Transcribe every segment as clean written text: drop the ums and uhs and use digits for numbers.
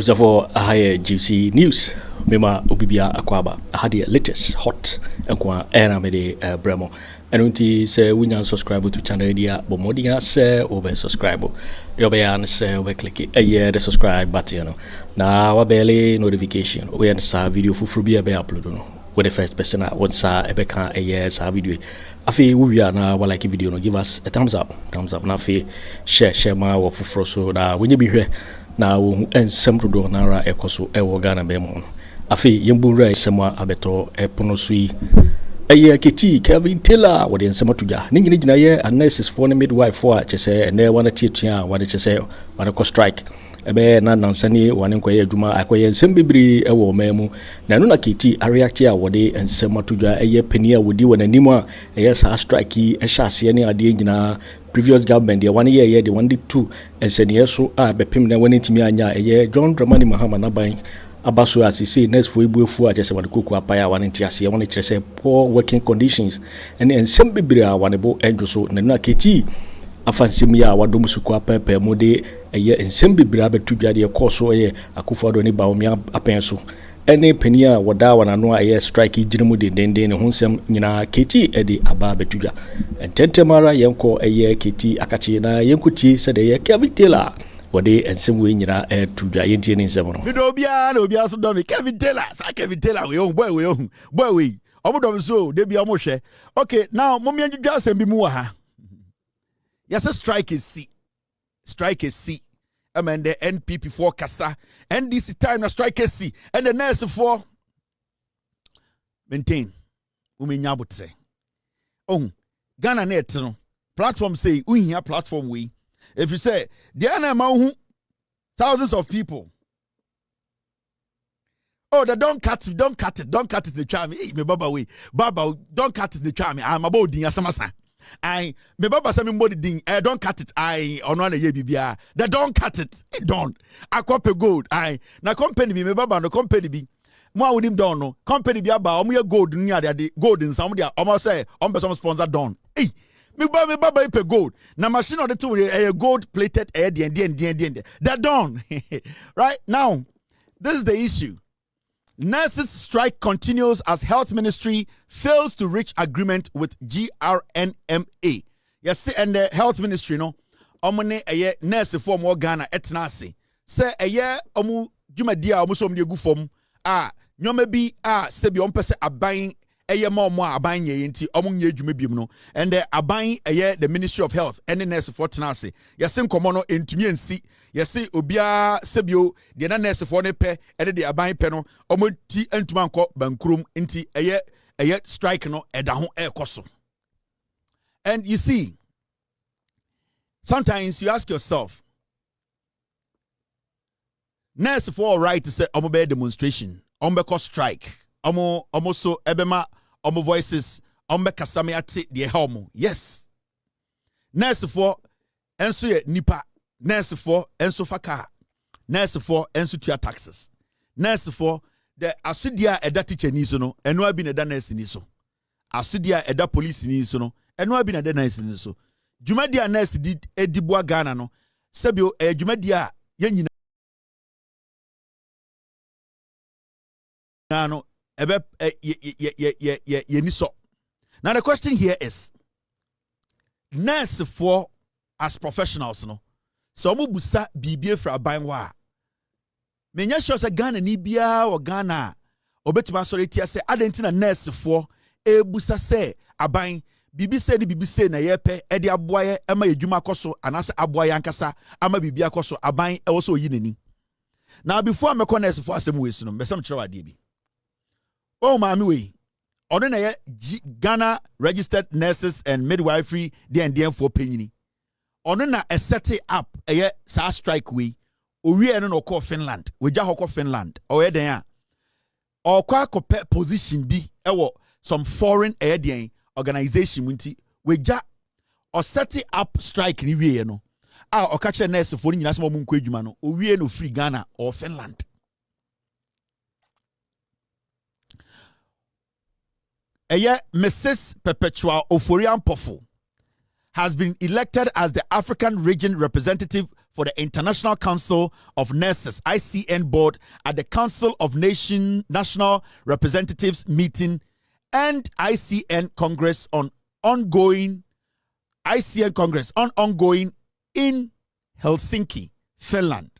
for a higher juicy news. Mema Obibia Akwaba. I had the latest hot and Aremeyaw Bremo. And until say we now subscribe to channel idea, but more than say over subscribe. You be an say we click the subscribe button. Now our belly notification. We answer video for free be upload. With the first person at once ebe can a video. Afi we are now like video no give us a thumbs up. Now share my work for so that when you be here now and some to do nara ekoso ewo Ghana bemo. Afi yembura semwa abeto epono sui. Keti Kevin Taylor wodi nsema tuja. Ningi ni jina ye nurses for the midwife for chese ene wana tietua wade chese wana ko strike. Ebe na nansani wane nkoye adwuma akoye nsem bibiri ewo memu na no na Keti a react a wode nsema tuja penia wodi wana nimu a sa strike e hyase ne ade nyina previous government the 1 year the 1 2 so a bepem na wani timi anya John Dramani Mahamadu Bawumia abaso asisi next for ibuefu a chese wane koku apaya wane ntiase wane chese poor working conditions and nsem bibiri a wane bo enjo so na no Keti afansimi ya wadom suku apepe mode nsem bibira betudwa de koso Akufo Addo ne Bawumia apenso ene penia wada wana no strike girimu de denden ne honsem nyina Keti ede aba betudwa ententemara yenko Keti akachi na yenkuti se de Kevin Taylor wode ensem we nyina tudwa yentie ne nsem no do obia so do me Kevin Taylor sa Kevin Taylor we boy we omo so de bia omo hwe okay now mommy adwudwa asem bi mu wa ha. Yes, a strike is C. Strike is C. I mean the NPP for Kasa. NDC time na strike is C. And the nurse for maintain. Umi nyabutre. Oh, Ghana net no. Platform say we platform we. If you say the NMA thousands of people. Oh, don't cut it the charm. Hey, me baba we. Baba, don't cut it the charm. I'm about the asamasa. I me baba say me body ding don't cut it I ono na ye bibia they don't cut it don't akwape gold I na company bi me baba no company bi mo awudim don no company bi aba omo ye gold ni ade gold in some dia omo say on person sponsor don eh me baba pay gold na machine on the two gold plated they're done right now. This is the issue. Nurses strike continues as health ministry fails to reach agreement with GRNMA. Yes, and the health ministry no omone nurse form more Ghana etnase. Say omu dwumadia omu so mde gu fom nyoma bi sebi ompese aban mo aban ye nti omu nye dwuma biom no and the aban the Ministry of Health and the nurse for tenase. Yes, nkomo no entumi ensi. Yes, obia sebio de na nurse for ne pe e de aban pe no omo ti entuma nko bankrum nti strike no eda ho ekoso. And you see, sometimes you ask yourself, nurse for right to say omo be demonstration, omo be strike, omo so ebema omo voices, omo kasame ate de helmo. Yes, nurse for enso ye nipa. Nurse for enso faka, nurse for enso tua taxes, nurse for the asudia eda teacher ni so no eno abi na eda nurse ni so, asudia eda police ni so no eno abi na eda nurse ni so. Dwumadia nurse di edibo Ghana no sebio dwumadia ye nyina no ebe ye ni so. Now the question here is, nurse for as professionals no so omo busa bibie fra ban wa menya sure say Ghana ni bia o Ghana obetuma sori tia say adentina nurse for ebusa say aban bibi say na yepe e de aboaye ema edwuma koso anase aboaye ankasa ama bibia koso aban e wo so oyi nani. Now before me nurse for asem we su no besam kire wade bi oh maami we ono na ye Ghana Registered Nurses and Midwifery DNDM for penyini ono na set up sa strike we owie no call Finland we ja hokọ Finland o den a o kwa position bi ewo some foreign den organization munti we ja o set up strike ni wie no o ka kire nurse for nyina so mo nkọ adwuma no owie no free Ghana or Finland. Mrs. Perpetual Oforiampofo has been elected as the African region representative for the International Council of Nurses, ICN board, at the Council of National Representatives meeting and ICN Congress on ongoing in Helsinki, Finland.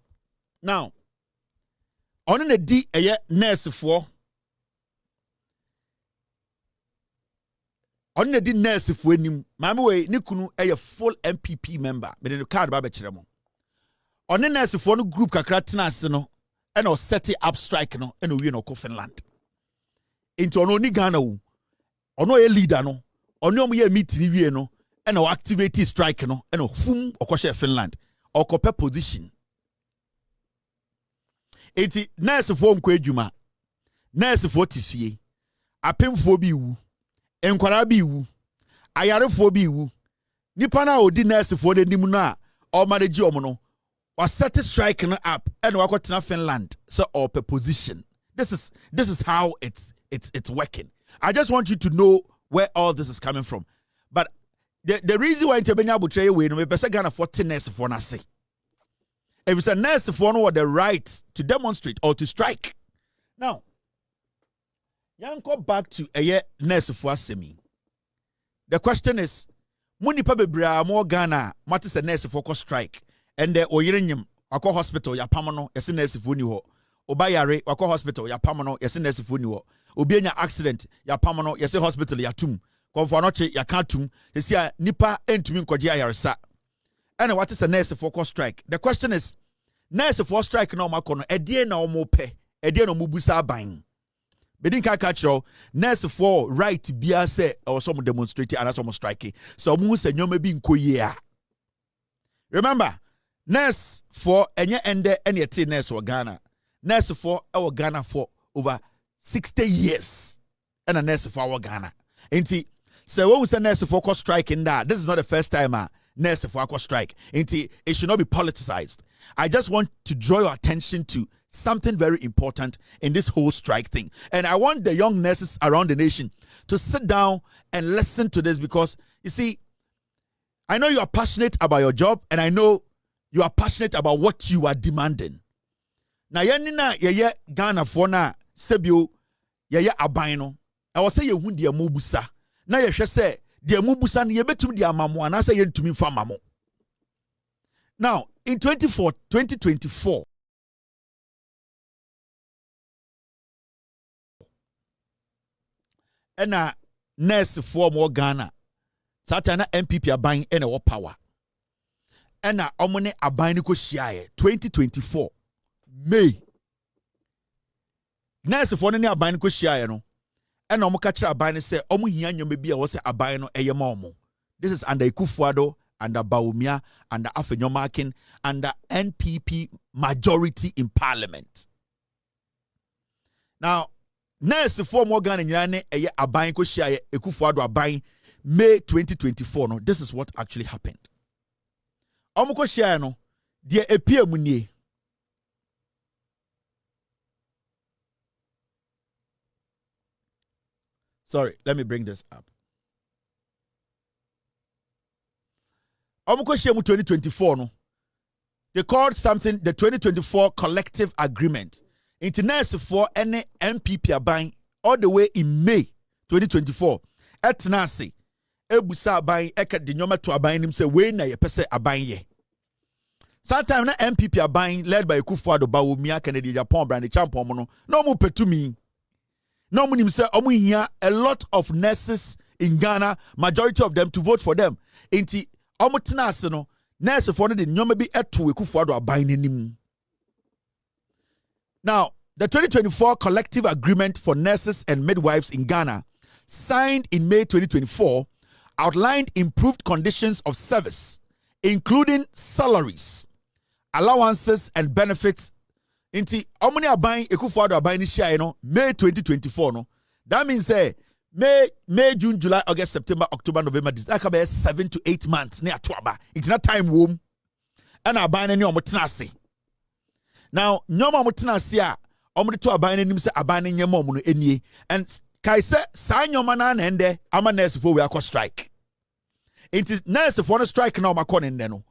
Now, on the D nurse for on the nurse for nim mama we nikunu a full MPP member me the card ba be mo on the nurse for no group kakra tenase no and o set up strike no and we no ko Finland into ono ni Ghana wo ono e leader no ono mo ye meeting wie no and o activate strike no and o fum okoshe Finland or copper position enti nurse for nko adwuma nurse for tifie apemfo bi wu enkwara bi wu ayarefo bi wu nipa na odi nurse for the nim no a o manage omo no was set strike no up and wakotena Finland so or per position. This is how it's working. I just want you to know where all this is coming from. But the reason why Ntebenya Butray we no be person Ghana for nurse for na say. If it's a nurse for no the right to demonstrate or to strike. Now, yanko back to a nurse for asemi. The question is, muni pa bebra mo Ghana matis a nurse for strike. And the oyerenyim wako hospital ya pamano yesi nurse fu ni ho. Obayare wako hospital ya pamano yesi nurse fu ni ho. Obienya accident ya pamano yesi hospital ya tum. Konfo anoche ya kantum yesi a nipa entumi nkwaje ayaresa. And what is a nurse for strike? The question is, nurse for strike na omakono edie na omope, edie na omubusa aban. Bedin ka catch nurse for right bia say or some demonstrating and some striking. So mu se nyoma bi nkoye a. Remember, nurse for enye ende any nurse for Ghana. Nurse for our Ghana for over 60 years. And a nurse for our Ghana. Inti, so when we say nurse for striking that, this is not the first time nurse for our strike. Inti, it should not be politicized. I just want to draw your attention to something very important in this whole strike thing. And I want the young nurses around the nation to sit down and listen to this because, you see, I know you are passionate about your job and I know you are passionate about what you are demanding. Na yenina yeye Ghana for na sebio yeye abaino. I was say ye hu de amubusa. Na ye hwe say de amubusa no ye betum de amamo ana say ye ntumi fa mamo. Now, in 2024 ena nurse for more Ghana Satana MPP aban ene wo power. Ena omone aban ni ko hyiaye 2024 May. Nurse for ne aban ni ko hyiaye no. Ena omo ka kira aban ni say omo hia nyoma bi a wo say aban no eye ma omo. This is under Akufo Addo, under Bawumia, under Afenyomakin, under NPP majority in parliament. Now, nurse for more Ghana nyane eye aban ko hyiaye Akufo Addo aban May 2024 no, this is what actually happened. Omoko share no, die epie munie. Sorry, let me bring this up. Omoko share mu 2024 no. They called something the 2024 collective agreement. International for any MPP aban all the way in May 2024. Etnasi ebusa aban eka de nyoma to aban nim say we na ye pese aban ye. Sometime na MPP aban led by Akufo Addo Bawumia Kennedy Agyapong brand champion no mu petumi. No mu nim say omu hia a lot of nurses in Ghana, majority of them to vote for them. Inti omu tena ase no nurse for no de nyoma bi eto Akufo Addo aban nim. Now, the 2024 collective agreement for nurses and midwives in Ghana, signed in May 2024, outlined improved conditions of service, including salaries, allowances, and benefits. Inti omuni aban Akufo Addo aban ni share no May 2024 no. That means May, June, July, August, September, October, November, December, be 7 to 8 months near Twaba. It's not time womb. And aban ni omotenase. Now, nyoma omotenase a omo to aban ni say aban ni nyema omo no enie. And kai se sa nyoma na ende ama nurse for we akọ strike. It is nurse for no strike na omakọ nende no.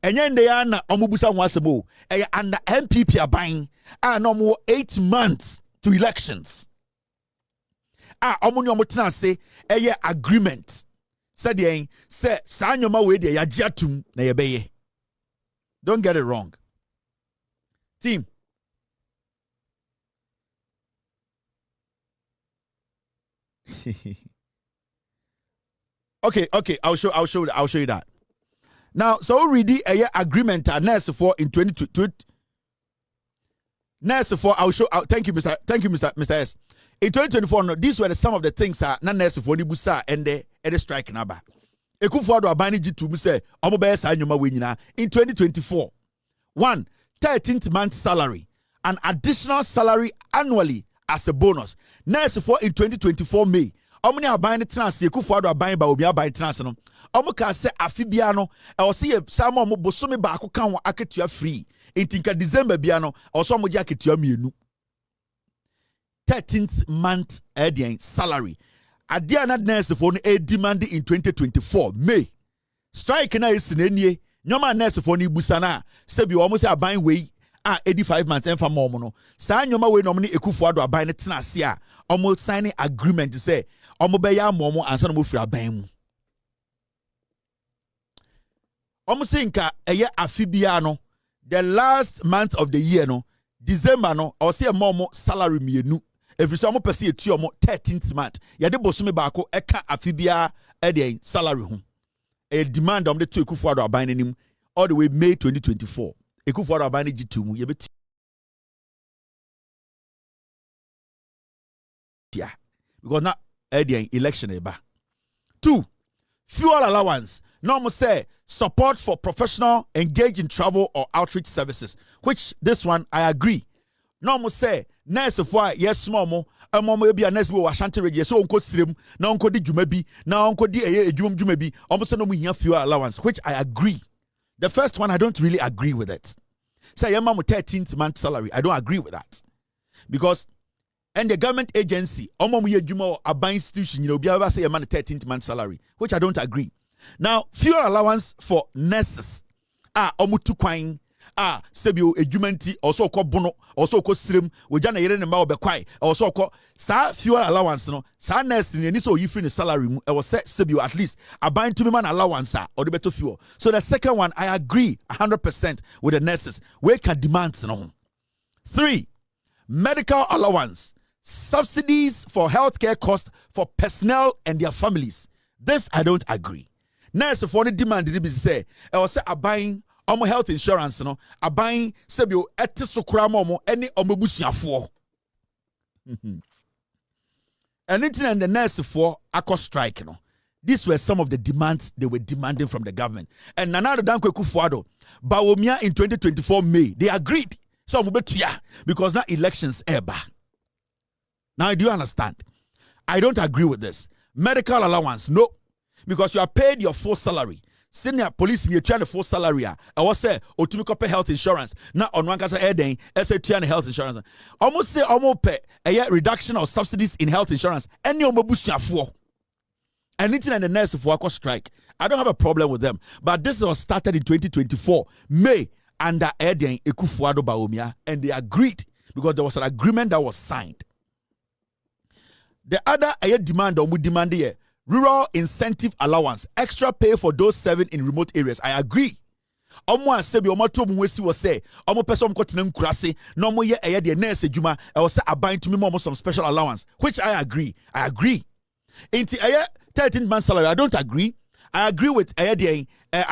enye de ya na omubusa ho asemo eye under MPP aban no more 8 months to elections omuni omutena se eye agreement said yen say sa nyoma we de ya giatum na ye beye. Don't get it wrong, team. Okay, I'll show you that. Now, so read the agreement nurse for in 2022. Nurse for thank you, Mr. S. In 2024, no, these were some of the things na nurse for ni busa and the strike naba. Akufo Addo abani jitu mu say omo be sa nyoma we nyina in 2024. 1, 13th month salary, an additional salary annually as a bonus. Nurse for in 2024 May. Omni aban transe Akufo Addo aban Bawumia aban transe no omo ka se afibia no e o se sam omo bosome ba ko kan aketua free intinka December bia no o so omo je aketua mienu 13th month salary adia na nurse for no demand in 2024 May strike na is na nie nyoma nurse for no ibusa na se bi omo se aban we 85 months en fa mo no sa nyoma we no omo ni Akufo Addo aban transe a omo signing agreement say omo be ya momo ansa no mo fira ban mu omo se nka eye afibia no the last month of the year no December no o se momo salary mienu every so omo pese etu omo 13th month ye de bosume baako eka afibia e salary ho a demand omo de to Akufo Addo aban nanim all the way May 2024 Akufo Addo aban G2 mu ye be yeah because now election eba. 2, fuel allowance. Normal say support for professional engaged in travel or outreach services, which this one I agree. Normal say nurse for yes small mo be a nurse wo Asante Bediatuo so onko sirem na onko di dwuma bi na onko di dwuma bi almost no mu hia fuel allowance, which I agree. The first one I don't really agree with it. Say your mom 13th month salary, I don't agree with that. Because and the government agency, a buying institution, be able to say a man 13th month salary, which I don't agree. Now, fuel allowance for nurses, omutu kwine, sebio ejumenti, also ko bono, also ko srim, we jana yere ne ma obekwai, also ko sa fuel allowance no, sa nurse ni so you free salary mu, was set sebio at least a buying to me man allowance or the better fuel. So the second one, I agree 100% with the nurses. We can demand no. 3, medical allowance. Subsidies for healthcare costs for personnel and their families. This I don't agree. Nurse for the demand did be say, I was say a buying health insurance, no, a buying sebio etisokra momo any omobusiafo. Anything and the nurse for a strike, no. These were some of the demands they were demanding from the government. And Nana Kweku Addo, Bawumia in 2024 May, they agreed. So because now elections ever. Now, do you understand? I don't agree with this. Medical allowance, no. Because you are paid your full salary. Senior police, you try the full salary. I was say, Otumikope health insurance. Now, on one case, I say, health insurance. Almost say, almost pay a reduction of subsidies in health insurance. Any omobusia for anything and the nurse for a strike. I don't have a problem with them. But this was started in 2024, May, under Akufo Addo Bawumia, and they agreed because there was an agreement that was signed. The other demand or demand here, rural incentive allowance, extra pay for those serving in remote areas. I agree. Omo asebi omo to mu wesi was say omo person kotina nkurase no mo ye the nurse adwuma I was say aban to me more some special allowance, which I agree. I agree. Inti 13th month salary, I don't agree. I agree with I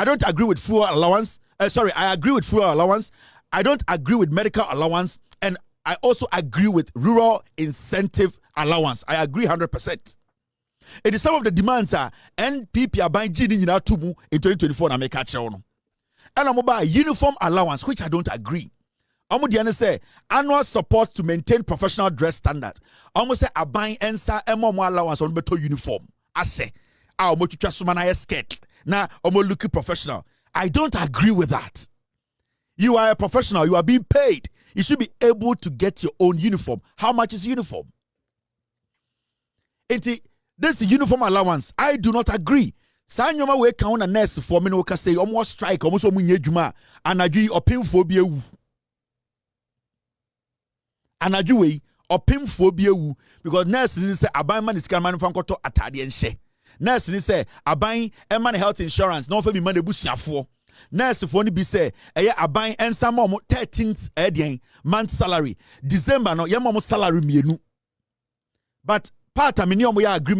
don't agree with fuel allowance. I agree with fuel allowance. I don't agree with medical allowance, and I also agree with rural incentive allowance. I agree 100%. It is some of the demands are NPP are buying GD in 2024 and make catch on. And I'm about uniform allowance, which I don't agree. I'm say annual support to maintain professional dress standards. I'm say a buying ensa more allowance on better uniform. I say, I'm going to trust my skirt. Now I'm looking professional. I don't agree with that. You are a professional. You are being paid. You should be able to get your own uniform. How much is uniform? This uniform allowance, I do not agree. Sa nyoma we ka na nurse for me no ka say almost strike almost omu nya adwuma anadwi opemfo bi ewu. Anadwi we opemfo bi ewu because nurse ni say aban man sika man fa nkoto atade enhye. Nurse ni say aban e man health insurance no fa bi man ebusuafo. Nurse for ni bi say eye aban ensa ma 13th edian month salary. December no yema mo salary mienu. But part of me agree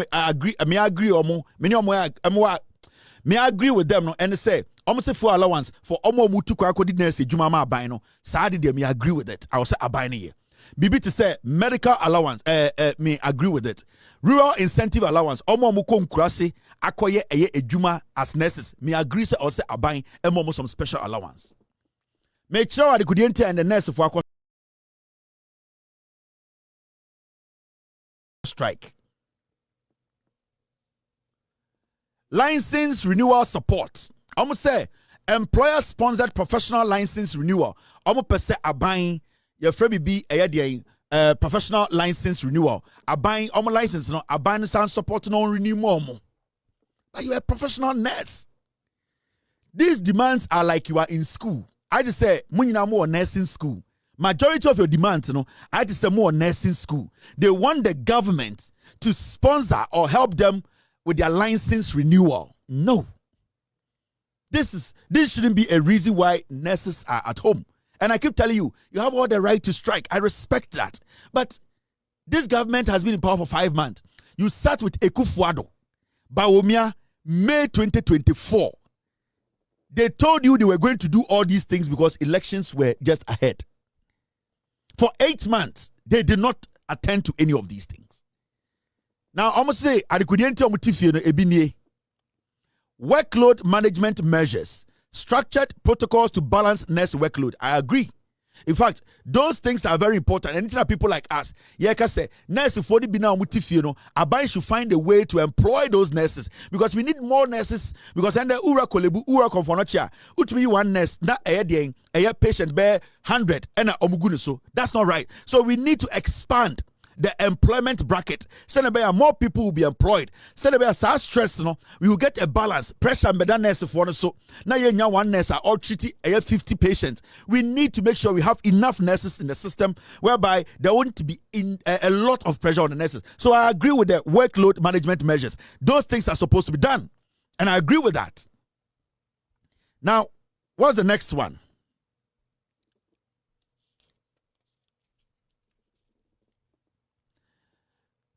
with them no and say almost for allowance for mutu kwa nurse juma ma aban no saa de me agree with it. I will say aban here. Bibi to say medical allowance me agree with it. Rural incentive allowance mu ko nkurase akoye eye ejuma as nurses me agree say or say aban some special allowance. Me chira de kudie and the nurse for akọ strike. License renewal support. Almost say employer sponsored professional license renewal. Almost per se aban your friend be a professional license renewal. Aban almost license no aban sound support no renew more. But you are a professional nurse. These demands are like you are in school. I just say munina more nursing school. Majority of your demands, I just say more nursing school. They want the government to sponsor or help them with their license renewal. No. This shouldn't be a reason why nurses are at home. And I keep telling you, you have all the right to strike. I respect that. But this government has been in power for 5 months. You sat with Akufo Addo, Bawumia, May 2024. They told you they were going to do all these things because elections were just ahead. For 8 months, they did not attend to any of these things. Now, I must say, workload management measures, structured protocols to balance nurse workload. I agree. In fact, those things are very important. And it's people like us. Yeah, can say nurse for the bina mutifio. Abai should find a way to employ those nurses because we need more nurses. Because under ura kolebu ura konfonocha, utmi one nurse na a patient bear 100 and a omugunu so. That's not right. So we need to expand the employment bracket. Send more people will be employed. Send stress, we will get a balance. Pressure and better nurse for us. So now you one nurse are all treating 50 patients. We need to make sure we have enough nurses in the system whereby there won't be a lot of pressure on the nurses. So I agree with the workload management measures. Those things are supposed to be done. And I agree with that. Now, what's the next one?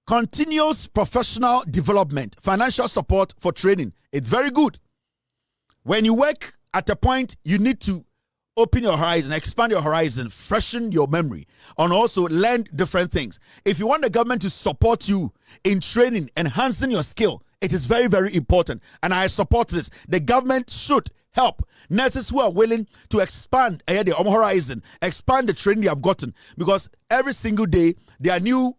Continuous professional development, financial support for training. It's very good. When you work at a point, you need to open your horizon, expand your horizon, freshen your memory, and also learn different things. If you want the government to support you in training, enhancing your skill, it is very, very important. And I support this. The government should help nurses who are willing to expand their horizon, expand the training they have gotten, because every single day there are new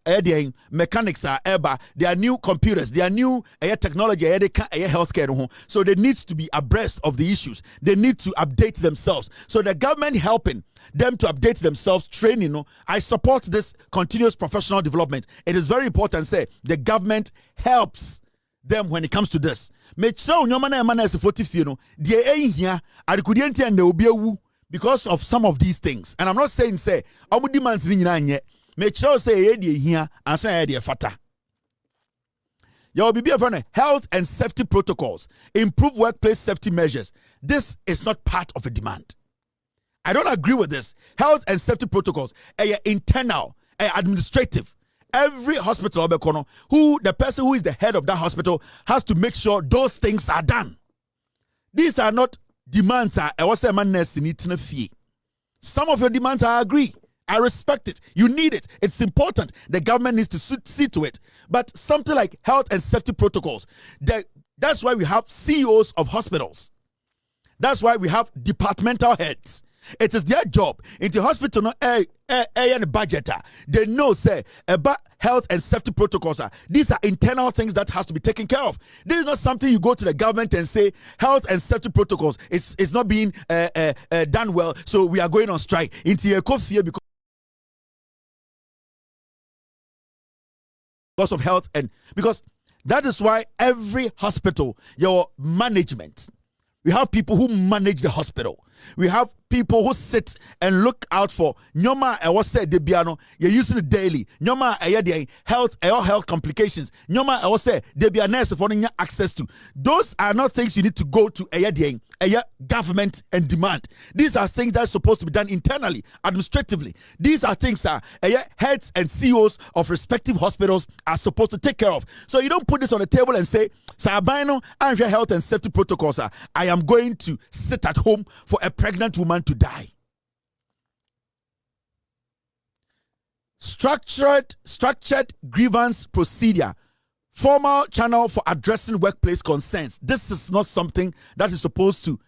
mechanics are ever, there are new computers, there are new technology, healthcare. So they need to be abreast of the issues. They need to update themselves. So the government helping them to update themselves, training. I support this continuous professional development. It is very important. Say the government helps them when it comes to this. Because of some of these things. And I'm not saying say amu demands ni nyina nye. Make sure say here and say fata. Your BBF health and safety protocols, improve workplace safety measures. This is not part of a demand. I don't agree with this. Health and safety protocols, internal, administrative. Every hospital, the person who is the head of that hospital has to make sure those things are done. These are not demands. Some of your demands, I agree. I respect it. You need it. It's important. The government needs to see to it. But something like health and safety protocols, that's why we have CEOs of hospitals. That's why we have departmental heads. It is their job in the hospital and budget. They know say about health and safety protocols. These are internal things that has to be taken care of. This is not something you go to the government and say health and safety protocols is not being done well, so we are going on strike. Into a because of health and because That is why every hospital, your management, we have people who manage the hospital. We have people who sit and look out for nyoma e was said debiano you're using it daily. Nyoma e health complications. Nyoma e was said debia nurse for access to. Those are not things you need to go to government and demand. These are things that are supposed to be done internally, administratively. These are things that heads and CEOs of respective hospitals are supposed to take care of. So you don't put this on the table and say, Sabino, I'm your health and safety protocols. I am going to sit at home for a pregnant woman to die. Structured grievance procedure, formal channel for addressing workplace concerns. This is not something that is supposed to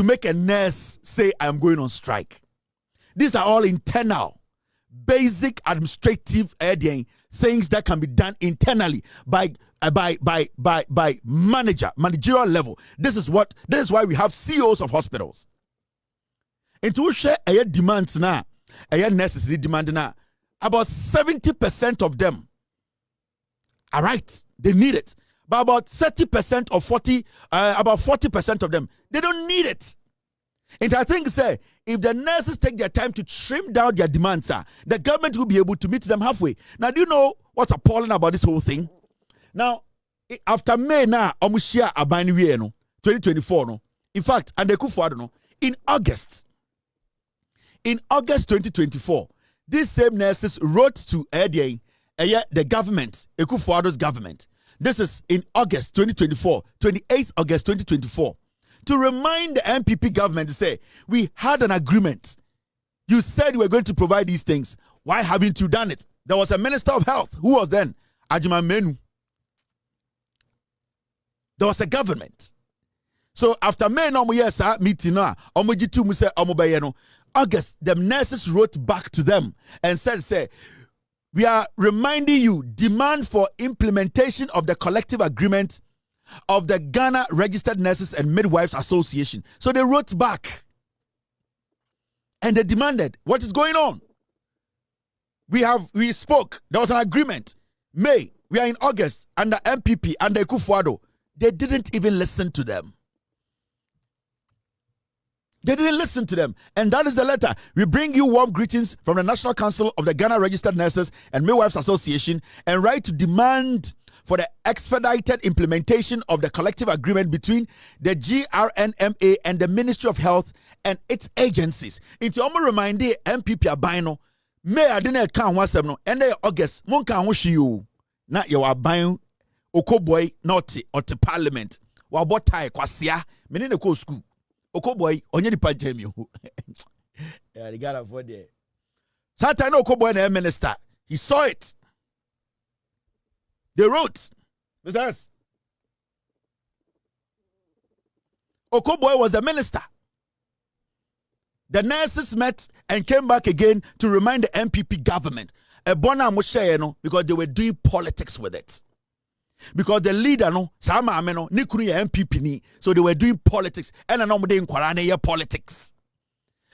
make a nurse say I am going on strike. These are all internal, basic administrative things that can be done internally by managerial level. This is why we have CEOs of hospitals. Into share demands now, necessary demand now. About 70% of them are right. They need it. But about 30% or 40% of them, they don't need it. And I think say if the nurses take their time to trim down their demands, the government will be able to meet them halfway. Now, do you know what's appalling about this whole thing? Now, after May now, Omushia Abani no 2024 no. In fact, and Akufo Addo no, in August 2024, these same nurses wrote to the government, Akufo Addo's government. This is in August 2024, 28th August 2024, to remind the MPP government to say, we had an agreement. You said you were going to provide these things. Why haven't you done it? There was a Minister of Health who was then Ajima Menu. There was a government. So after May no years meeting now, omojitu mu say omobaye no. August, the nurses wrote back to them and said, we are reminding you, demand for implementation of the collective agreement of the Ghana Registered Nurses and Midwives Association. So they wrote back and they demanded, what is going on? We spoke, there was an agreement. May, we are in August, under MPP, under Akufo Addo. They didn't even listen to them. They didn't listen to them. And that is the letter. We bring you warm greetings from the National Council of the Ghana Registered Nurses and Midwives Association and write to demand for the expedited implementation of the collective agreement between the GRNMA and the Ministry of Health and its agencies. Into omo remind the MPP abino May I didn't count one seven and August monka you na your abino okoboy not or the parliament. Wabotai kwasia menine ko school. Okoboy onye nipa jam you. Yeah, the guy for there. Satan Okoboy na minister. He saw it. They wrote. Mr. Okoboy was the minister. The nurses met and came back again to remind the MPP government. Because they were doing politics with it. Because the leader no sama ameno ni kunu ya MPP ni, so they were doing politics and no dey nkwara na politics.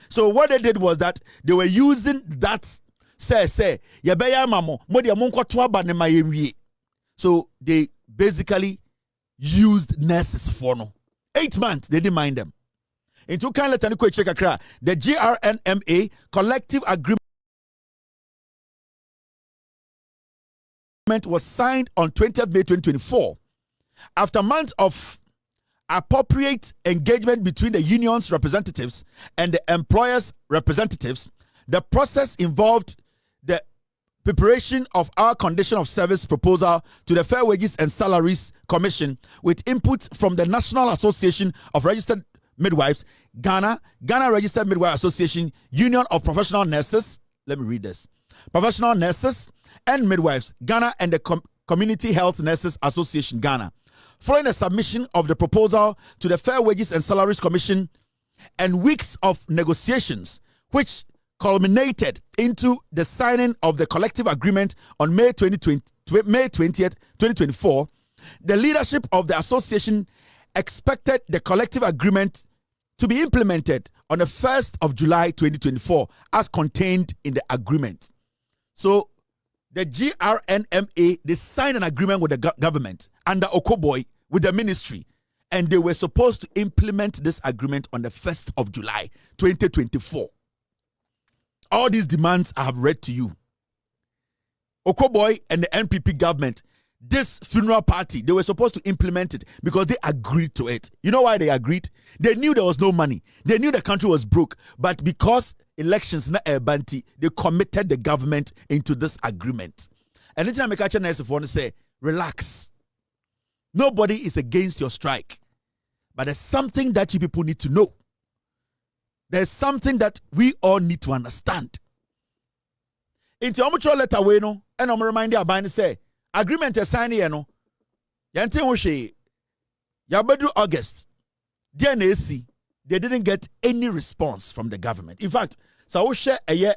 So what they did was that they were using that say ya beya mamo mo de mo nkwoto aba ne ma yenwie. So they basically used nurses for no 8 months. They didn't mind them. Into kind letter ni ko check akra the GRNMA collective agreement was signed on 20th May 2024. After months of appropriate engagement between the union's representatives and the employers' representatives, the process involved the preparation of our condition of service proposal to the Fair Wages and Salaries Commission with input from the National Association of Registered Midwives, Ghana Registered Midwives Association, Union of Professional Nurses. Let me read this. Professional Nurses and Midwives, Ghana, and the Community Health Nurses Association, Ghana. Following the submission of the proposal to the Fair Wages and Salaries Commission and weeks of negotiations, which culminated into the signing of the collective agreement on May 20th, 2024, the leadership of the association expected the collective agreement to be implemented on the 1st of July 2024 as contained in the agreement. So the GRNMA, they signed an agreement with the government under Okoboy with the ministry, and they were supposed to implement this agreement on the 1st of July, 2024. All these demands I have read to you. Okoboy and the NPP government, this funeral party, they were supposed to implement it because they agreed to it. You know why they agreed? They knew there was no money. They knew the country was broke. But because elections na banti, they committed the government into this agreement. And anytime I catch an answer for say, relax. Nobody is against your strike. But there's something that you people need to know. There's something that we all need to understand. Into your letter we no, and I'm reminding about say agreement is signed here no. Yante hoshe yabedu August. DNAC, they didn't get any response from the government. In fact, so hoshe a year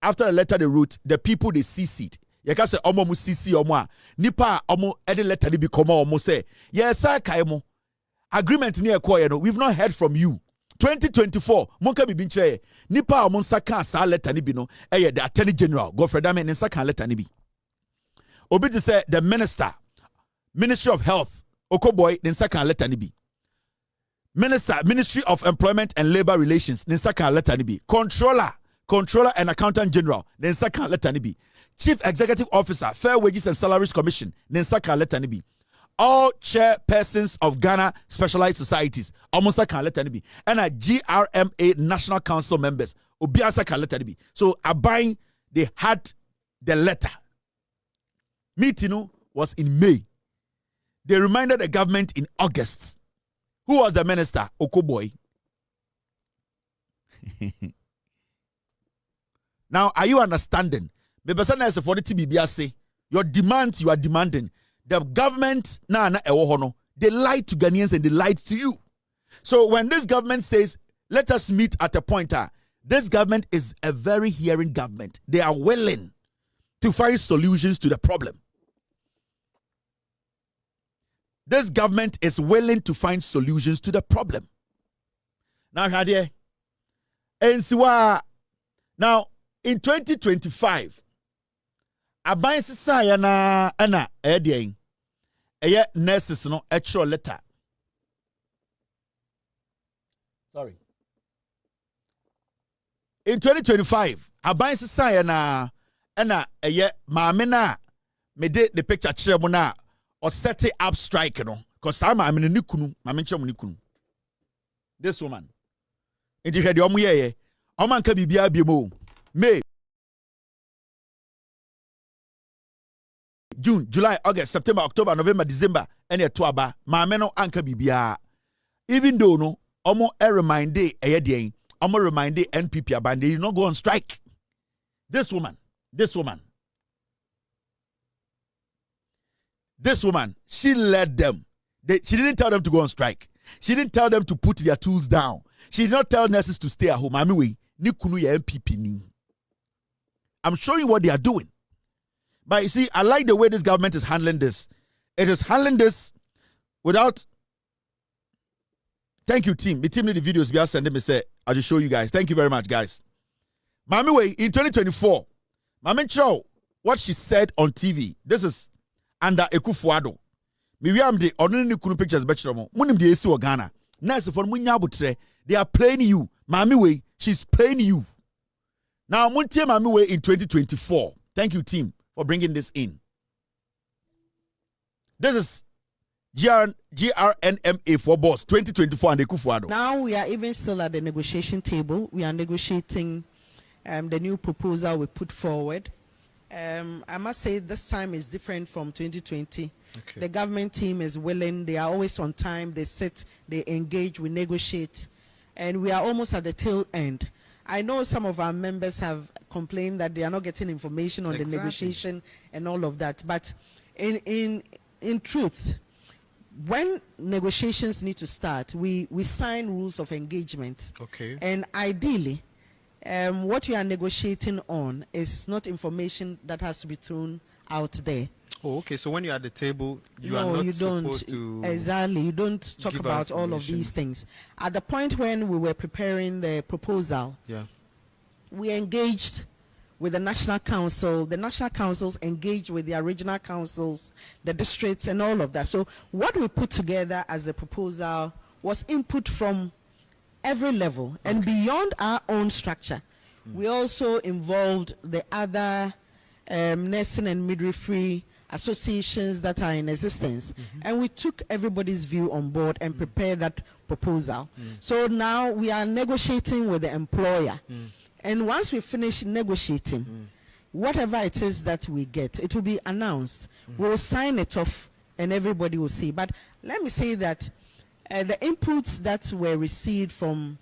after the letter they wrote, the people they CC'd. Yaka say omo mu CC omo nipa omo edi letter ni bi komo omo say yes sir kaimo agreement ni ekwo no, we've not heard from you. 2024 monka bibi nkyere nipa a monsa kan sa letter ni bi no the attorney general Godfrey Dame ne nsa kan letter ni bi obi to say the ministry of health Okoboy ne nsa kan letter ni bi ministry of employment and labor relations ne nsa kan letter ni bi controller and accountant general ne nsa kan letter ni bi chief executive officer fair wages and salaries commission ne nsa kan letter ni bi all chairpersons of Ghana specialized societies almost a letter to be and a GRMA National Council members obiasa can letter to be. So Abain, they had the letter. Meeting was in May. They reminded the government in August. Who was the minister? Okoboy. Now, are you understanding? Your demands you are demanding. The government, they lied to Ghanaians and they lied to you. So when this government says, let us meet at a point, this government is a very hearing government. They are willing to find solutions to the problem. This government is willing to find solutions to the problem. Now, in 2025, Aban sisa na ana edien eye nurses no extra letter. Sorry. In 2025, Aban sisa na ana eye maame na me de the picture kire mo na o set up strike no cause am maame ni kunu maame kire mo ni kunu. This woman. Enti hwede omo ye omo anka bibia biemo. May June, July, August, September, October, November, December, and a tuaba, mameno anka bibia. Even though no, omo remind day omo remind day NPP aband, they did not go on strike. This woman, she led them. She didn't tell them to go on strike. She didn't tell them to put their tools down. She did not tell nurses to stay at home. Mami ni kunu ya NPP ni. I'm showing you what they are doing. But you see, I like the way this government is handling this. It is handling this without. Thank you, team. The team need the videos. We are sending me say, I'll just show you guys. Thank you very much, guys. Mami Way, in 2024, Mami Chow, what she said on TV. This is under Akufo Addo. We am the ordinary kunu pictures bachelor. Munim the AC Ghana. Nice for Munyabutre. They are playing you. Mami Way, she's playing you. Now, Muntie Mami Way in 2024. Thank you, team, for bringing this in. This is GRNMA for Boss 2024 and Akufo Addo. Now we are even still at the negotiation table. We are negotiating the new proposal we put forward. I must say this time is different from 2020. Okay. The government team is willing. They are always on time. They sit, they engage, we negotiate. And we are almost at the tail end. I know some of our members have complained that they are not getting information on the negotiation and all of that. But in truth, when negotiations need to start, we sign rules of engagement. Okay. And ideally, what you are negotiating on is not information that has to be thrown out there. Oh, okay. So when you're at the table, you are not supposed to... Exactly. You don't talk about all of these things. At the point when we were preparing the proposal, we engaged with the National Council. The National Councils engage with the regional councils, the districts, and all of that. So what we put together as a proposal was input from every level and beyond our own structure. We also involved the other nursing and midwifery associations that are in existence, and we took everybody's view on board and prepared that proposal. So now we are negotiating with the employer, and once we finish negotiating, whatever it is that we get, it will be announced. We will sign it off and everybody will see. But let me say that the inputs that were received from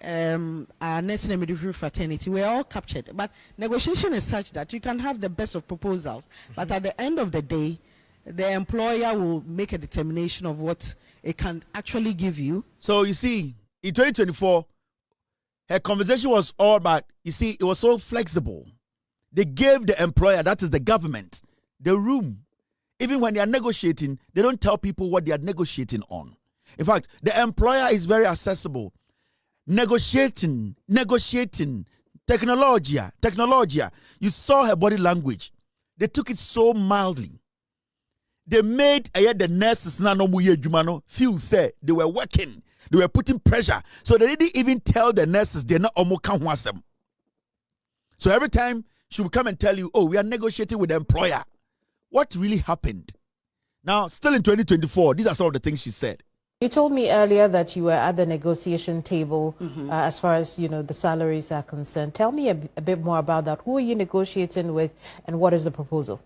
our nursing and midwifery fraternity were all captured. But negotiation is such that you can have the best of proposals, but at the end of the day, the employer will make a determination of what it can actually give you. So you see, in 2024, her conversation was all about, you see, it was so flexible. They gave the employer, that is the government, the room. Even when they are negotiating, they don't tell people what they are negotiating on. In fact, the employer is very accessible. Negotiating, technology. You saw her body language. They took it so mildly. They made the nurses feel say they were working. They were putting pressure. So they didn't even tell the nurses they're not omokan. So every time she would come and tell you, oh, we are negotiating with the employer. What really happened? Now, still in 2024, these are some of the things she said. You told me earlier that you were at the negotiation table as far as, the salaries are concerned. Tell me a bit more about that. Who are you negotiating with and what is the proposal?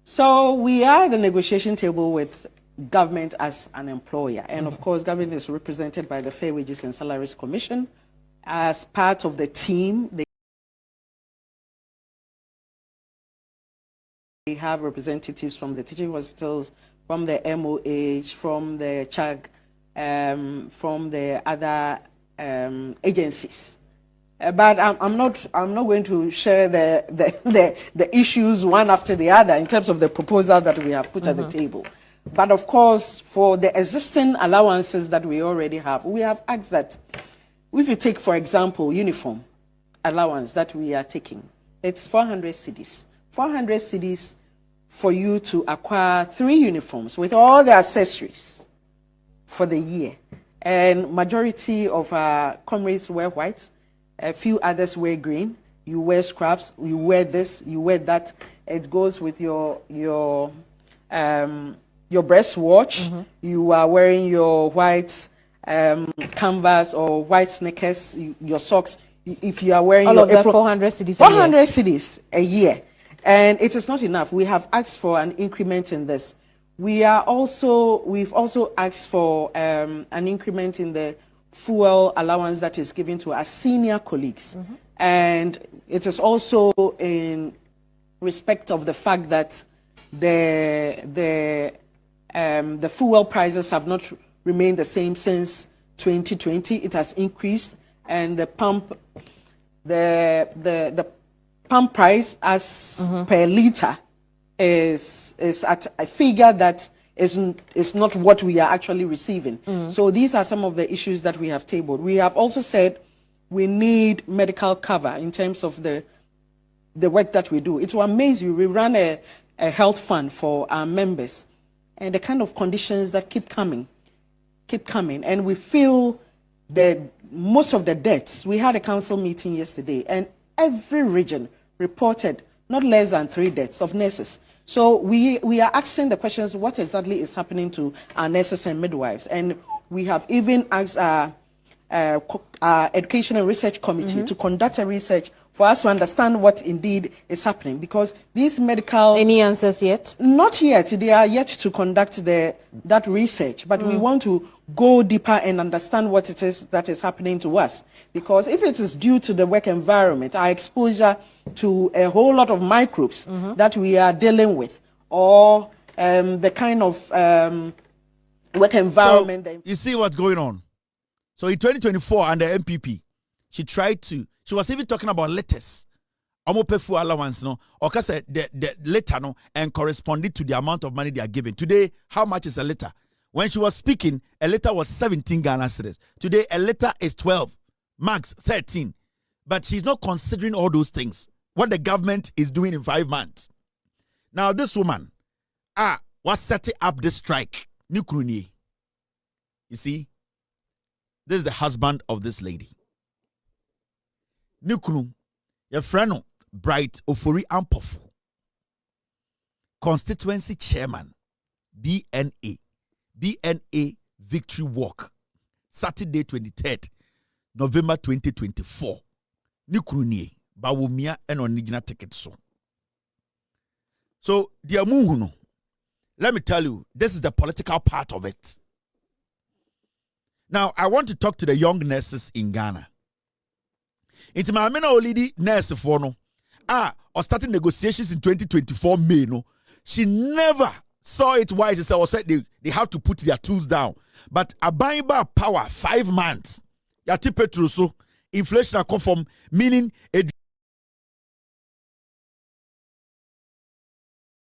So we are at the negotiation table with government as an employer. And of course, government is represented by the Fair Wages and Salaries Commission. As part of the team, they have representatives from the teaching hospitals, from the MOH, from the CHAG, from the other agencies. But I'm not going to share the issues one after the other in terms of the proposal that we have put at the table. But of course, for the existing allowances that we already have, we have asked that if you take, for example, uniform allowance that we are taking, it's 400 cedis. 400 cedis for you to acquire 3 uniforms with all the accessories for the year. And majority of our comrades wear white, a few others wear green. You wear scraps, you wear this, you wear that. It goes with your breast watch. You are wearing your white canvas or white sneakers, your socks. If you are wearing all of that 400 cedis 400 cedis a year. And it is not enough. We have asked for an increment in this. We've also asked for an increment in the fuel allowance that is given to our senior colleagues. And it is also in respect of the fact that the fuel prices have not remained the same since 2020. It has increased, and the pump price as per liter is at a figure that is not what we are actually receiving. So these are some of the issues that we have tabled. We have also said we need medical cover in terms of the work that we do. It will amaze you. We run a health fund for our members, and the kind of conditions that keep coming. And we feel that most of the deaths, we had a council meeting yesterday, and every region reported not less than 3 deaths of nurses. So we are asking the questions, what exactly is happening to our nurses and midwives? And we have even asked our Education and Research Committee to conduct a research for us to understand what indeed is happening. Because these medical... Any answers yet? Not yet. They are yet to conduct that research. But we want to go deeper and understand what it is that is happening to us. Because if it is due to the work environment, our exposure to a whole lot of microbes that we are dealing with, or the kind of work environment... So, you see what's going on? So in 2024, under MPP, she was even talking about letters. Omopefu allowance, no? Or the letter, no? And corresponding to the amount of money they are giving. Today, how much is a letter? When she was speaking, a letter was 17 Ghana cedis. Today, a letter is 12, max 13. But she's not considering all those things. What the government is doing in 5 months. Now, this woman, was setting up this strike. You see, this is the husband of this lady. Nukunu, your friend, Bright Ofori-Atta, constituency chairman, BNA Victory Walk, Saturday 23rd, November 2024. Nukunu Bawumia and original ticket so dear Muhuno, let me tell you, this is the political part of it. Now, I want to talk to the young nurses in Ghana. It's my lady nurse for no. Or starting negotiations in 2024 May, no. She never saw it wise. She said they have to put their tools down. But a buying bar power 5 months. Yati petruso inflation conform meaning a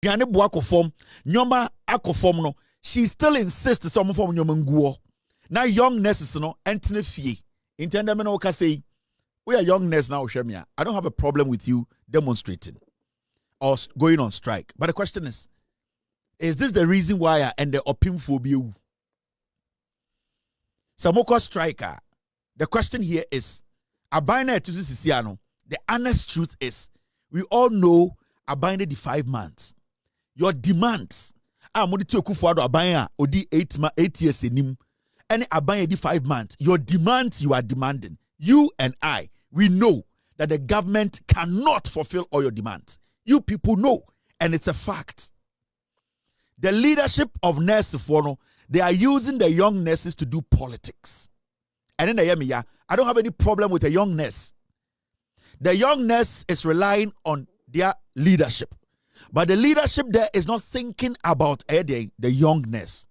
Nyoma akoform no, she still insists some form nyoma nguo. Now young nurses no entine fie. Intenda me no ka say we are young nurse now Shemia. I don't have a problem with you demonstrating or going on strike. But the question is this the reason why I end the opinphobia? Samoko striker. The question here is Abina to Sisiano. The honest truth is we all know Abina the 5 months. Your demands modi to Akufo Addo abanya odi 8 years enim any abanya di 5 months. Your demands you are demanding, you and I, we know that the government cannot fulfill all your demands. You people know, and it's a fact. The leadership of nurses for they are using the young nurses to do politics. And then I don't have any problem with a young nurse. The young nurse is relying on their leadership. But the leadership there is not thinking about the youngness.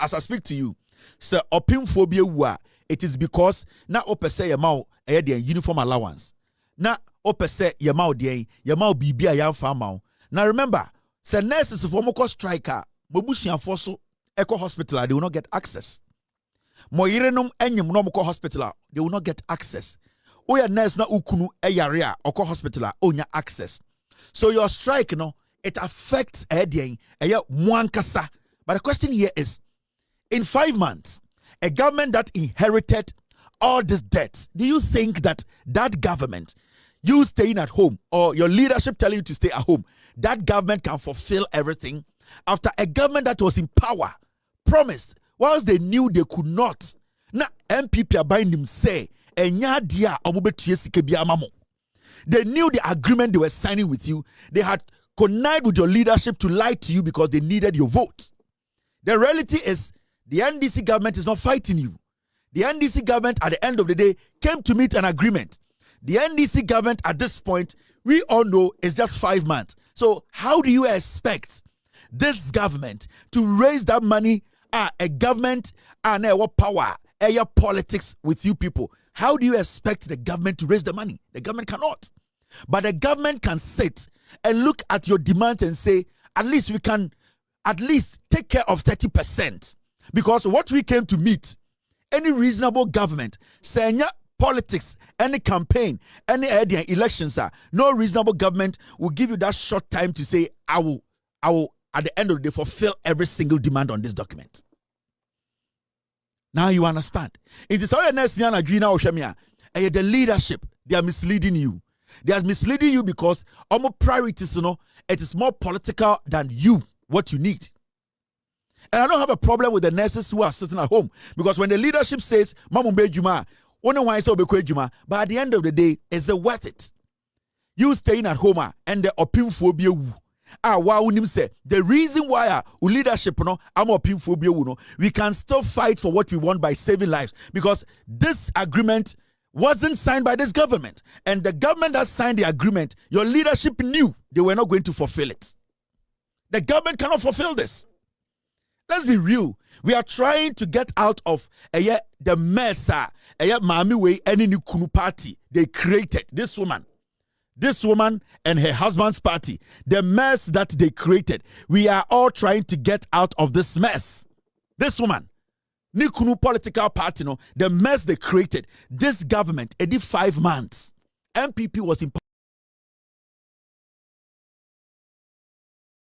As I speak to you, so opinphobia, it is because na opese yamau uniform allowance. Na opese yamau bibia yamfa. Now remember, say nurses for moko striker, mobusia forso eco hospital, they will not get access. Moyirenum enyem no moko hospital, they will not get access. Oya nurse na ukunu eyarea oko hospital, onya access. So your strike, it affects Mwankasa. But the question here is, in 5 months, a government that inherited all this debt, do you think that that government, you staying at home or your leadership telling you to stay at home, that government can fulfill everything? After a government that was in power, promised, whilst they knew they could not, na MPP are buying them say, they knew the agreement they were signing with you. They had connived with your leadership to lie to you because they needed your vote. The reality is the NDC government is not fighting you. The NDC government at the end of the day came to meet an agreement. The NDC government at this point, we all know, is just 5 months. So how do you expect this government to raise that money? A government and what power, politics with you people. How do you expect the government to raise the money? The government cannot. But the government can sit and look at your demands and say, at least we can at least take care of 30%. Because what we came to meet, any reasonable government, saying politics, any campaign, any elections, no reasonable government will give you that short time to say, I will, at the end of the day, fulfill every single demand on this document. Now you understand. It is all the next year the leadership, they are misleading you. They are misleading you because our priorities, it is more political than you, what you need. And I don't have a problem with the nurses who are sitting at home because when the leadership says, but at the end of the day, is it worth it? You staying at home and the opinphobia. The reason why leadership we can still fight for what we want by saving lives because this agreement wasn't signed by this government, and the government that signed the agreement, your leadership knew they were not going to fulfill it. The government cannot fulfill this. Let's be real. We are trying to get out of the mess Mami way any new Kunu party they created. This woman and her husband's party, the mess that they created. We are all trying to get out of this mess. This woman, Nikunu political party, the mess they created. This government, it did 5 months. MPP was in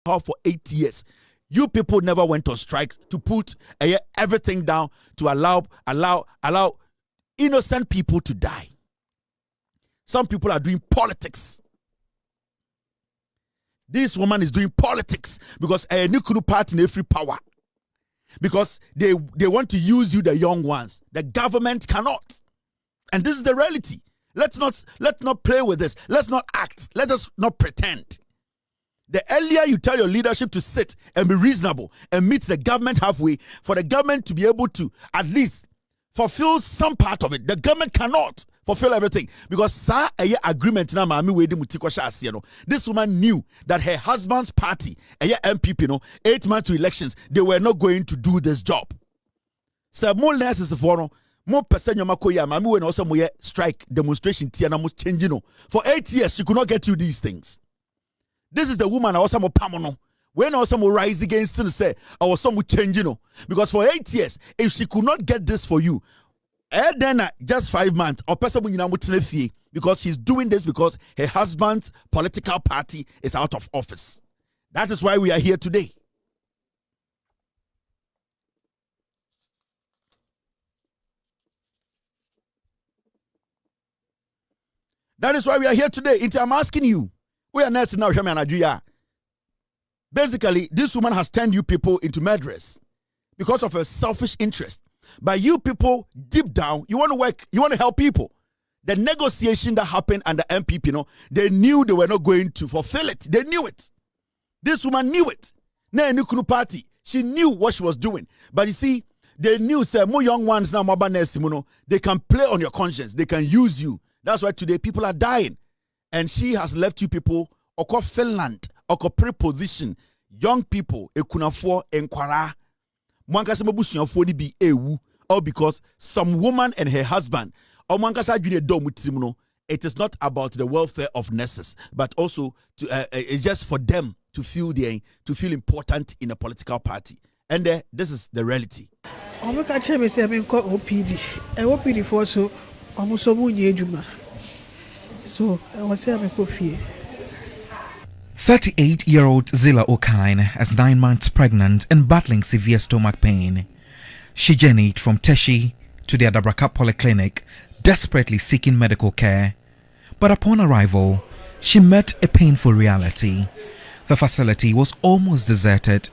power for 8 years. You people never went on strike to put everything down to allow innocent people to die. Some people are doing politics. This woman is doing politics because a nuclear party in every power. Because they want to use you, the young ones. The government cannot. And this is the reality. Let's not play with this. Let's not act. Let us not pretend. The earlier you tell your leadership to sit and be reasonable and meet the government halfway, for the government to be able to at least fulfill some part of it. The government cannot fulfill everything because agreement na this woman knew that her husband's party, MPP, 8 months to elections, they were not going to do this job. So more nurses for more person when also more strike demonstration changing. For 8 years, she could not get you these things. This is the woman I also more pamono. When also more rise against him say I was some changing, because for 8 years, if she could not get this for you, then just 5 months or person because she's doing this because her husband's political party is out of office. That is why we are here today. That is why we are here today. I'm asking you. We are next now, basically, this woman has turned you people into murderers because of her selfish interest. But you people, deep down, you want to work, you want to help people. The negotiation that happened under MPP, they knew they were not going to fulfill it. They knew it. This woman knew it. Party, she knew what she was doing. But you see, they knew, say, more young ones now, they can play on your conscience. They can use you. That's why today people are dying. And she has left you people oko Finland, oko preposition, young people, ekunafo enkwara. Mwankasa mabusuafo ni bi ewu, all because some woman and her husband, or mwankasa june do mutimuno. It is not about the welfare of nurses, but also to it's just for them to feel important in a political party. And this is the reality. OPD for so almost so I was saying 38-year-old Zila Okine is 9 months pregnant and battling severe stomach pain. She journeyed from Teshi to the Adabraka Polyclinic, desperately seeking medical care. But upon arrival, she met a painful reality. The facility was almost deserted.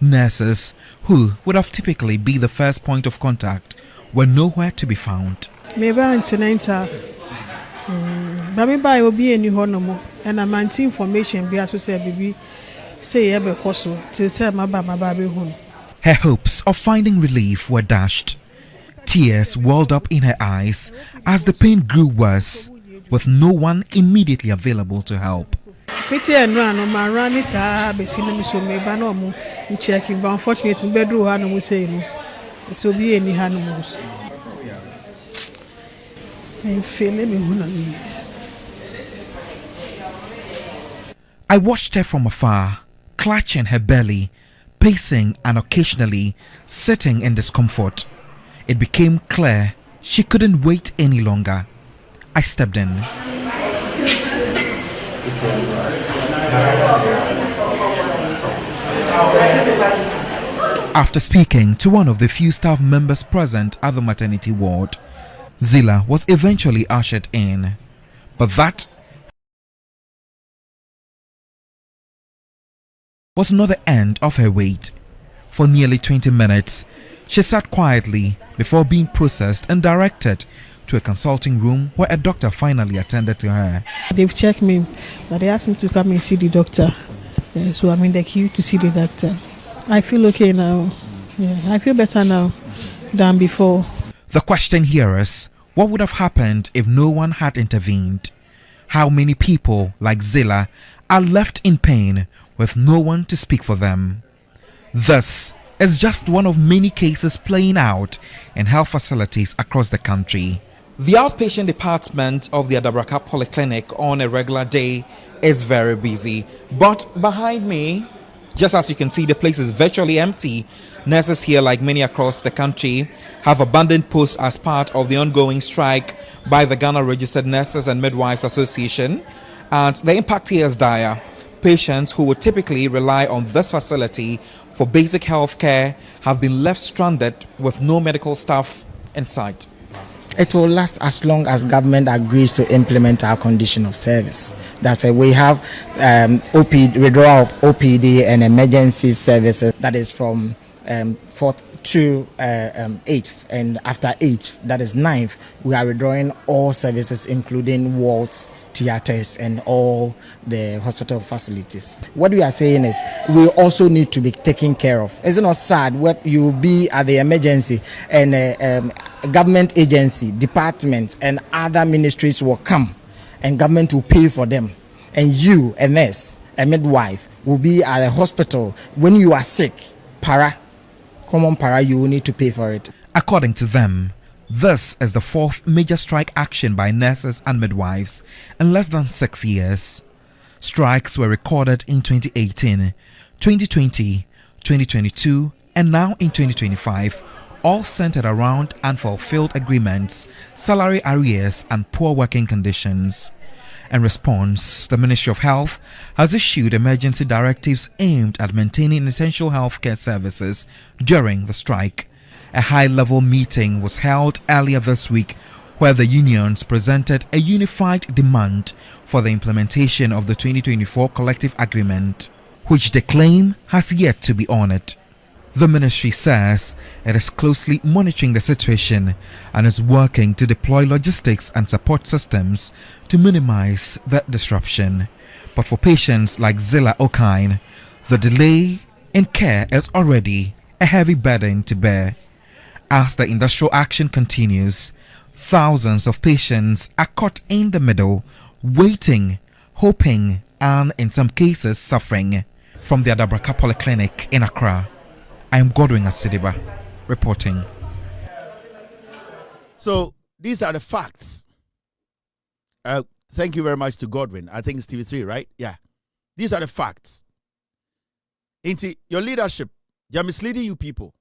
Nurses, who would have typically been the first point of contact, were nowhere to be found. Bami ba will be any honomo and a man information be as we say baby say ebe koso till say my baby home. Her hopes of finding relief were dashed. Tears welled up in her eyes as the pain grew worse, with no one immediately available to help. Fiti and run on my run is be seen so me banomo in checking, but unfortunately bedroom hanu say no. So be any hanumos. I watched her from afar, clutching her belly, pacing and occasionally sitting in discomfort. It became clear she couldn't wait any longer. I stepped in. After speaking to one of the few staff members present at the maternity ward, Zila was eventually ushered in, but that was not the end of her wait. For nearly 20 minutes, she sat quietly before being processed and directed to a consulting room where a doctor finally attended to her. They've checked me, but they asked me to come and see the doctor. So I'm in the queue to see the doctor. I feel okay now. Yeah, I feel better now than before. The question here is, what would have happened if no one had intervened? How many people like Zila are left in pain with no one to speak for them? This is just one of many cases playing out in health facilities across the country. The outpatient department of the Adabraka Polyclinic on a regular day is very busy. But behind me, Just as you can see, the place is virtually empty. Nurses here, like many across the country, have abandoned posts as part of the ongoing strike by the Ghana Registered Nurses and Midwives Association. And the impact here is dire. Patients who would typically rely on this facility for basic health care have been left stranded with no medical staff in sight. It will last as long as government agrees to implement our condition of service. That's it. We have withdrawal of OPD and emergency services. That is from 4th to 8th, and after 8th, that is 9th, we are withdrawing all services, including wards, theaters, and all the hospital facilities. What we are saying is we also need to be taken care of. Is it not sad what you be at the emergency and government agency, departments, and other ministries will come and government will pay for them, and you, a nurse, a midwife, will be at a hospital when you are sick, common para, you will need to pay for it. According to them, this is the 4th major strike action by nurses and midwives in less than 6 years. Strikes were recorded in 2018, 2020, 2022, and now in 2025, all centered around unfulfilled agreements, salary arrears, and poor working conditions. In response, the Ministry of Health has issued emergency directives aimed at maintaining essential healthcare services during the strike. A high-level meeting was held earlier this week where the unions presented a unified demand for the implementation of the 2024 collective agreement, which they claim has yet to be honored. The ministry says it is closely monitoring the situation and is working to deploy logistics and support systems to minimize that disruption. But for patients like Zilla Okine, the delay in care is already a heavy burden to bear. As the industrial action continues, thousands of patients are caught in the middle, waiting, hoping, and in some cases suffering. From the Adabraka Polyclinic in Accra, I am Godwin Asidiba reporting. So these are the facts. Thank you very much to Godwin. I think it's TV3, right? Yeah. These are the facts. Into your leadership, they are misleading you people.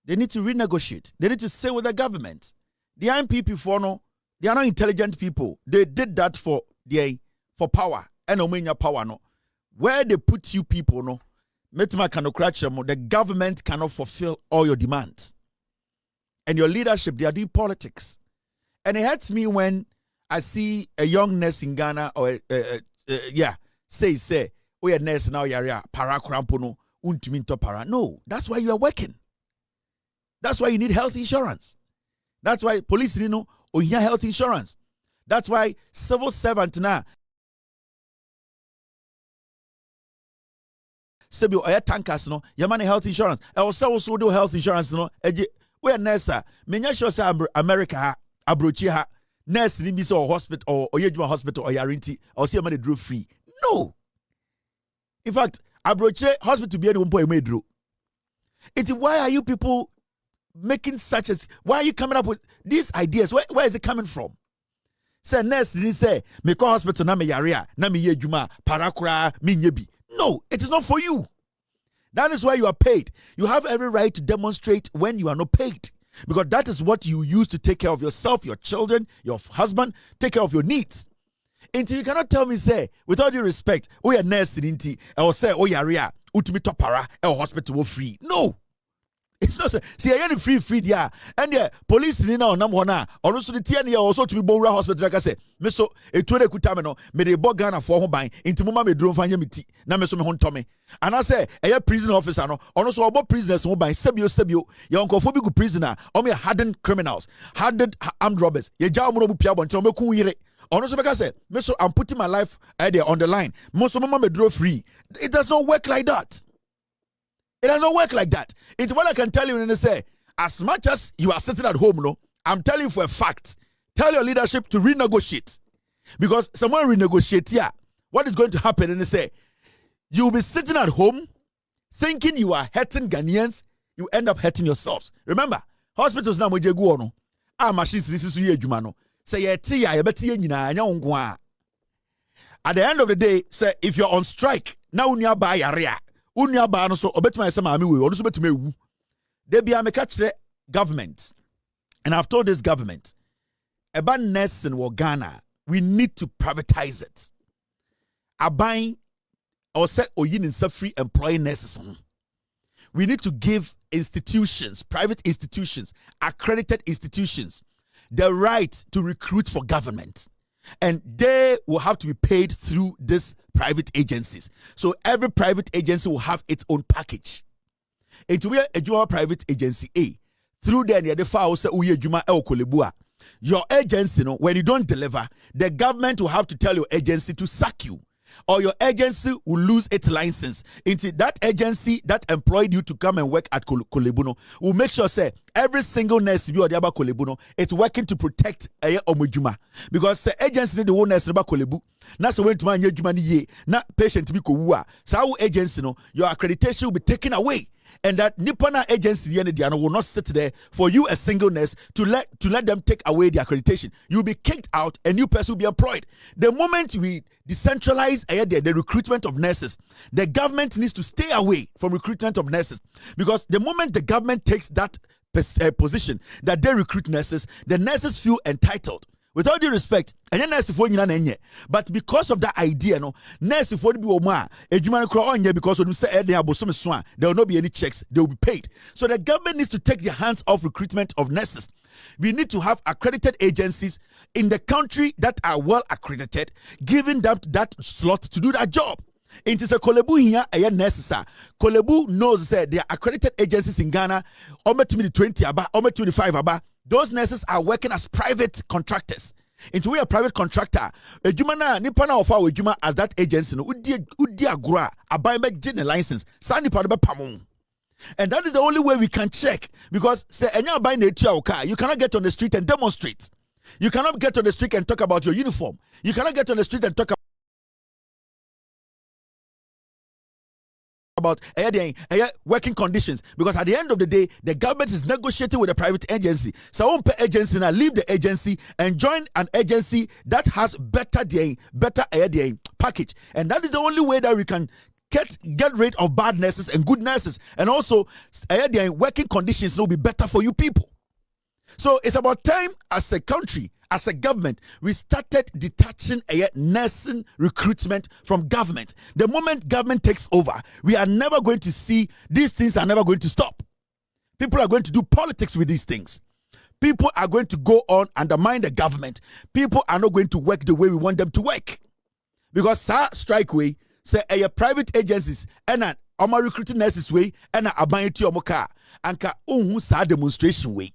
They need to renegotiate. They need to say with the government. The NPP they are not intelligent people. They did that for power. And omenya power no. Where they put you people no. The government cannot fulfill all your demands. And your leadership, they are doing politics. And it hurts me when I see a young nurse in Ghana or say, we are nurse now, para crampono, untiminto para. No, that's why you are working. That's why you need health insurance. That's why police or you have health insurance. That's why civil servant now. Sebi oya tankers no yamane health insurance e also do health insurance no eje we nurse menya sure say America ha abrochi ha nurse ni bi say hospital or oyejuma hospital or yarinti or say yamane draw free. No, in fact abrochi hospital be any one point medro. Why are you people making such as, why are you coming up with these ideas? Where is it coming from? Say nurse didn't say me call hospital na me yarea na me yejuma parakura me nyebi. No, it is not for you. That is why you are paid. You have every right to demonstrate when you are not paid. Because that is what you use to take care of yourself, your children, your husband, take care of your needs. Until you cannot tell me, say, with all due respect, we are nurse in or say, oh, yeah, utumi topara, or hospital free. No. It's not see I free yeah, and the police in now number one or also the TN also to be Bora hospital like I say me so e to de kutameno me de Ghana for ho ban into mama me drone fanya meti na me so me ho ntome and I say a prison officer no ono so obo prisoners ho ban sebio ye onkofo bi go prisoner o me hardened criminals, hardened armed robbers ye jaw mo no bupia bonte o me ku yire ono so beka say me so I'm putting my life there on the line mo so mama me draw free. It does not work like that. It does not work like that. It's what I can tell you when they say, as much as you are sitting at home, no, I'm telling you for a fact, tell your leadership to renegotiate. Because someone renegotiate here, what is going to happen? And they say, you'll be sitting at home thinking you are hurting Ghanaians, you end up hurting yourselves. Remember, hospitals now go no. Our machines this is ye no. Say at the end of the day, say if you're on strike, now nearby area. Unya ba no so obetuma yesa maami we ono so betuma ewu. They be a catch government. And I've told this government about nursing in Ghana, we need to privatize it. Abain or say oyin in free employing nurses. We need to give institutions, private institutions, accredited institutions, the right to recruit for government. And they will have to be paid through these private agencies. So every private agency will have its own package. It will be a GRNMA private agency A. Through there, the file say uye juma el kolebua. Your agency, when you don't deliver, the government will have to tell your agency to sack you, or your agency will lose its license. Into that agency that employed you to come and work at Kolebuno will make sure say every single nurse you or the about Kolebuno it's working to protect omujuma, because the agency need the one nurse about Kolebu. Na so when to man juma ni ye na patient be ko so our agency your accreditation will be taken away. And that Nippona agency will not sit there for you, a single nurse, to let them take away the accreditation. You'll be kicked out, a new person will be employed. The moment we decentralize the recruitment of nurses, the government needs to stay away from recruitment of nurses, because the moment the government takes that position that they recruit nurses, the nurses feel entitled. With all due respect, but because of that idea, nurse for the because when you say there will not be any checks, they will be paid. So the government needs to take their hands off recruitment of nurses. We need to have accredited agencies in the country that are well accredited, giving them that slot to do that job. It is a Kolebu here, a necessary. Kolebu knows that there are accredited agencies in Ghana, over 20 aba, over 25 aba. Those nurses are working as private contractors. Into a private contractor, a jumana nipana of our juma as that agency no udi agura abai me license. Sani padaba pamon. And that is the only way we can check, because say enya buy na car, you cannot get on the street and demonstrate. You cannot get on the street and talk about your uniform. You cannot get on the street and talk about working conditions, because at the end of the day the government is negotiating with a private agency. So one per agency now leave the agency and join an agency that has better package, and that is the only way that we can get rid of bad nurses and good nurses, and also working conditions will be better for you people. So it's about time as a country, as a government, we started detaching nursing recruitment from government. The moment government takes over, we are never going to see, these things are never going to stop. People are going to do politics with these things. People are going to go on undermine the government. People are not going to work the way we want them to work. Because strike way, say private agencies and recruiting nurses way and abanye to your car and ka demonstration way.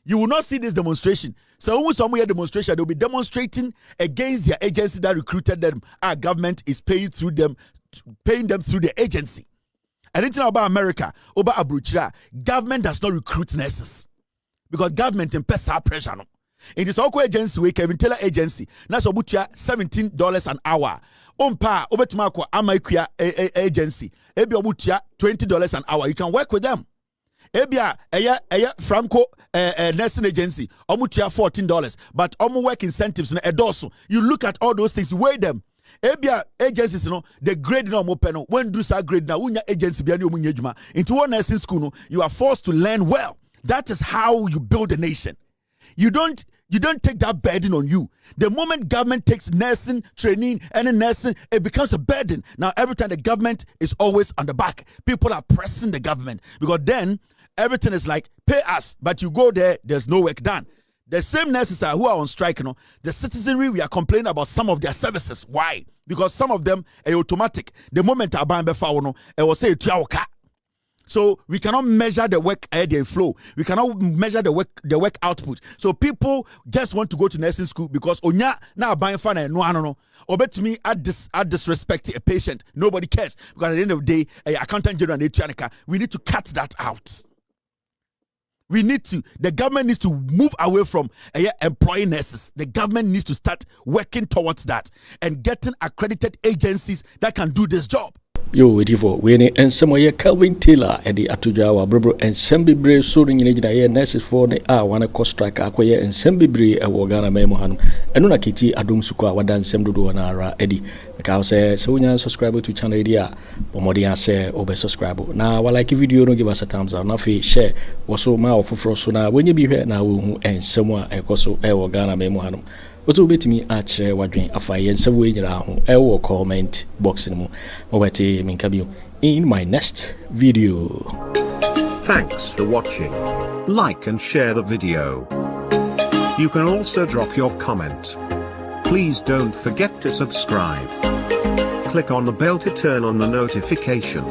You will not see this demonstration. So when somewhere demonstration, they'll be demonstrating against their agency that recruited them. Our government is paying them through the agency. Anything about America, about Abruchira, government does not recruit nurses, because government imposes pressure. No. In this Oko agency, we Kevin Taylor agency, that's about $17 an hour. Ompa, Obetumako, Amaikuya agency, Ebi Obutia, $20 an hour. You can work with them. Ebia Franco nursing agency omutia $14, but omu work incentives na edoso. You look at all those things, weigh them. Ebia agencies the grade no mo peno when do sa grade na unya agency bia ni omunye djuma into one nursing school no, you are forced to learn well. That is how you build a nation. You don't take that burden on you. The moment government takes nursing training and nursing, it becomes a burden. Now every time the government is always on the back, people are pressing the government, because then everything is like pay us, but you go there, there's no work done. The same nurses who are on strike, the citizenry, we are complaining about some of their services. Why? Because some of them are automatic. The moment I buy it will say so we cannot measure the work flow. We cannot measure the work output. So people just want to go to nursing school because onya na buying fan no. Or bet to me at disrespect a patient. Nobody cares, because at the end of the day, accountant general and we need to cut that out. The government needs to move away from employing nurses. The government needs to start working towards that and getting accredited agencies that can do this job. Yo, waiting for winning and some way Calvin Taylor at the Atuja, Bro, and Sembibre soaring in a nurses for the one cost strike acquire and Sembibre a Wagana Memohan, and Una Kitty Adum Suka, Wadan Semdu Anara Eddie. The cow says, so when subscribe to channel idea, or Modia say, over subscribe. Now, while like a video, don't give us a thumbs up, nothing share, was so mouth for Frosuna when you be here now, and someone a coso a Wagana Memohanum. Otu betimi achire wadwen afaye nsawo nyira ho ewo comment box ni mu obeti minkabio in my next video. Thanks for watching. Like and share the video. You can also drop your comment. Please don't forget to subscribe. Click on the bell to turn on the notification.